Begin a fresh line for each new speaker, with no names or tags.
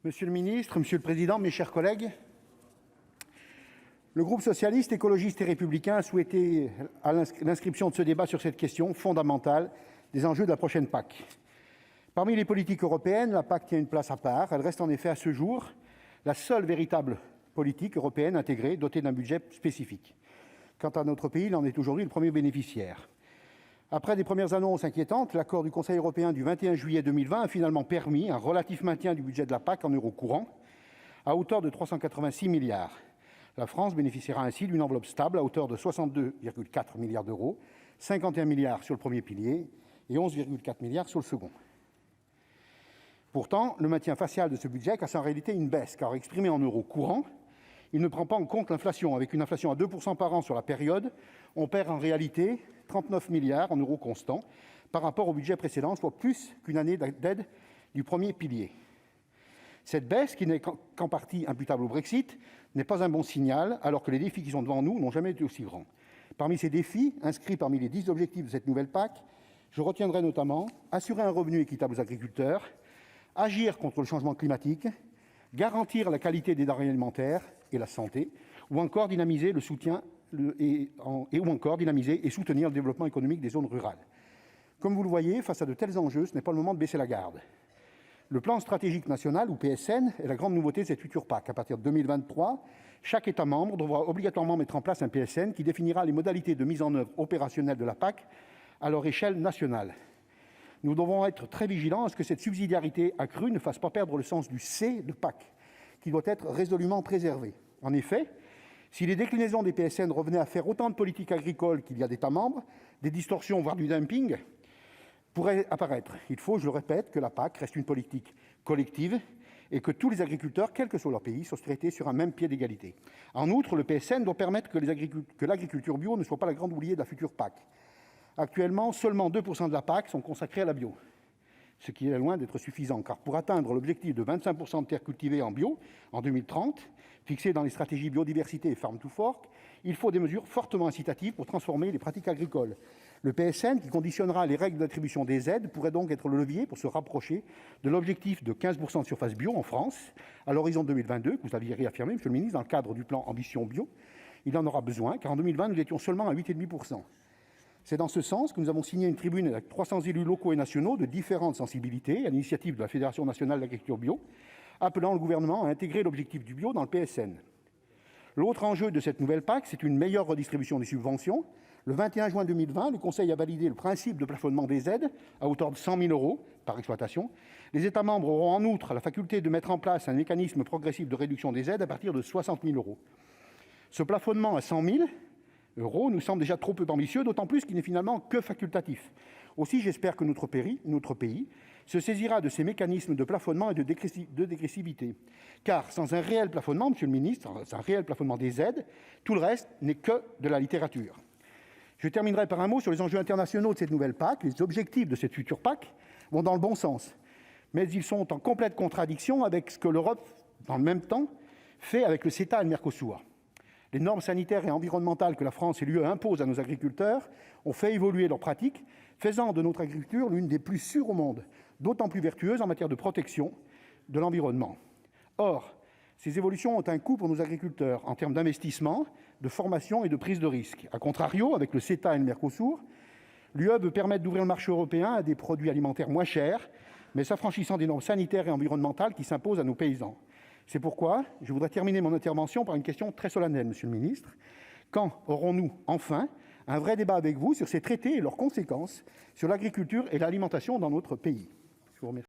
Monsieur le ministre, Monsieur le Président, mes chers collègues, le groupe socialiste, écologiste et républicain a souhaité l'inscription de ce débat sur cette question fondamentale des enjeux de la prochaine PAC. Parmi les politiques européennes, la PAC tient une place à part. Elle reste en effet à ce jour la seule véritable politique européenne intégrée, dotée d'un budget spécifique. Quant à notre pays, il en est aujourd'hui le premier bénéficiaire. Après des premières annonces inquiétantes, l'accord du Conseil européen du 21 juillet 2020 a finalement permis un relatif maintien du budget de la PAC en euros courants à hauteur de 386 milliards. La France bénéficiera ainsi d'une enveloppe stable à hauteur de 62,4 milliards d'euros, 51 milliards sur le premier pilier et 11,4 milliards sur le second. Pourtant, le maintien facial de ce budget cache en réalité une baisse, car exprimé en euros courants, il ne prend pas en compte l'inflation. Avec une inflation à 2% par an sur la période, on perd en réalité 39 milliards en euros constants par rapport au budget précédent, soit plus qu'une année d'aide du premier pilier. Cette baisse, qui n'est qu'en partie imputable au Brexit, n'est pas un bon signal, alors que les défis qui sont devant nous n'ont jamais été aussi grands. Parmi ces défis, inscrits parmi les 10 objectifs de cette nouvelle PAC, je retiendrai notamment assurer un revenu équitable aux agriculteurs, agir contre le changement climatique, garantir la qualité des denrées alimentaires et la santé, ou encore dynamiser et soutenir le développement économique des zones rurales. Comme vous le voyez, face à de tels enjeux, ce n'est pas le moment de baisser la garde. Le plan stratégique national, ou PSN, est la grande nouveauté de cette future PAC. À partir de 2023, chaque État membre devra obligatoirement mettre en place un PSN qui définira les modalités de mise en œuvre opérationnelle de la PAC à leur échelle nationale. Nous devons être très vigilants à ce que cette subsidiarité accrue ne fasse pas perdre le sens du C de PAC, qui doit être résolument préservé. En effet, si les déclinaisons des PSN revenaient à faire autant de politique agricole qu'il y a d'États membres, des distorsions, voire du dumping, pourraient apparaître. Il faut, je le répète, que la PAC reste une politique collective et que tous les agriculteurs, quel que soit leur pays, soient traités sur un même pied d'égalité. En outre, le PSN doit permettre que l'agriculture bio ne soit pas la grande oubliée de la future PAC. Actuellement, seulement 2% de la PAC sont consacrés à la bio, ce qui est loin d'être suffisant, car pour atteindre l'objectif de 25% de terres cultivées en bio en 2030, fixé dans les stratégies biodiversité et Farm to Fork, il faut des mesures fortement incitatives pour transformer les pratiques agricoles. Le PSN, qui conditionnera les règles d'attribution des aides, pourrait donc être le levier pour se rapprocher de l'objectif de 15% de surface bio en France à l'horizon 2022, que vous aviez réaffirmé, Monsieur le ministre, dans le cadre du plan Ambition Bio. Il en aura besoin, car en 2020, nous étions seulement à 8,5%. C'est dans ce sens que nous avons signé une tribune avec 300 élus locaux et nationaux de différentes sensibilités, à l'initiative de la Fédération nationale d'agriculture bio, appelant le gouvernement à intégrer l'objectif du bio dans le PSN. L'autre enjeu de cette nouvelle PAC, c'est une meilleure redistribution des subventions. Le 21 juin 2020, le Conseil a validé le principe de plafonnement des aides à hauteur de 100 000 euros par exploitation. Les États membres auront en outre la faculté de mettre en place un mécanisme progressif de réduction des aides à partir de 60 000 euros. Ce plafonnement à 100 000 euros nous semble déjà trop peu ambitieux, d'autant plus qu'il n'est finalement que facultatif. Aussi, j'espère que notre pays se saisira de ces mécanismes de plafonnement et de dégressivité. Car sans un réel plafonnement, Monsieur le ministre, sans un réel plafonnement des aides, tout le reste n'est que de la littérature. Je terminerai par un mot sur les enjeux internationaux de cette nouvelle PAC. Les objectifs de cette future PAC vont dans le bon sens, mais ils sont en complète contradiction avec ce que l'Europe, dans le même temps, fait avec le CETA et le Mercosur. Les normes sanitaires et environnementales que la France et l'UE imposent à nos agriculteurs ont fait évoluer leurs pratiques, faisant de notre agriculture l'une des plus sûres au monde, d'autant plus vertueuse en matière de protection de l'environnement. Or, ces évolutions ont un coût pour nos agriculteurs en termes d'investissement, de formation et de prise de risque. A contrario, avec le CETA et le Mercosur, l'UE veut permettre d'ouvrir le marché européen à des produits alimentaires moins chers, mais s'affranchissant des normes sanitaires et environnementales qui s'imposent à nos paysans. C'est pourquoi je voudrais terminer mon intervention par une question très solennelle, Monsieur le ministre. Quand aurons-nous enfin un vrai débat avec vous sur ces traités et leurs conséquences sur l'agriculture et l'alimentation dans notre pays ? Je vous remercie.